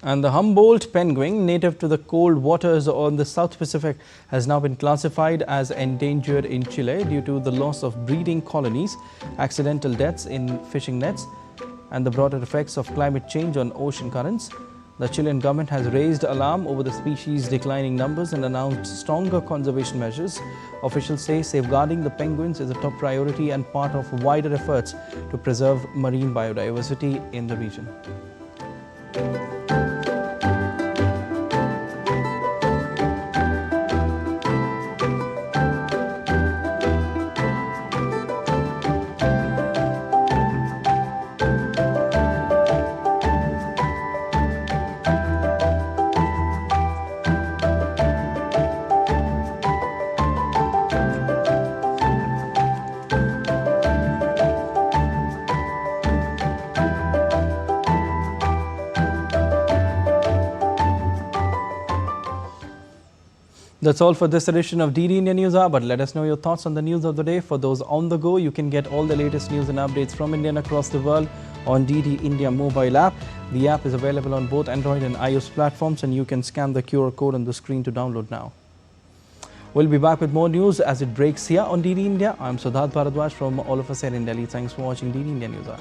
And the Humboldt penguin, native to the cold waters on the South Pacific, has now been classified as endangered in Chile due to the loss of breeding colonies, accidental deaths in fishing nets, and the broader effects of climate change on ocean currents. The Chilean government has raised alarm over the species' declining numbers and announced stronger conservation measures. Officials say safeguarding the penguins is a top priority and part of wider efforts to preserve marine biodiversity in the region. That's all for this edition of DD India News Hour, but let us know your thoughts on the news of the day. For those on the go, you can get all the latest news and updates from India and across the world on DD India mobile app. The app is available on both Android and iOS platforms, and you can scan the QR code on the screen to download now. We'll be back with more news as it breaks here on DD India. I'm Siddharth Bharadwaj from all of us here in Delhi. Thanks for watching DD India News Hour.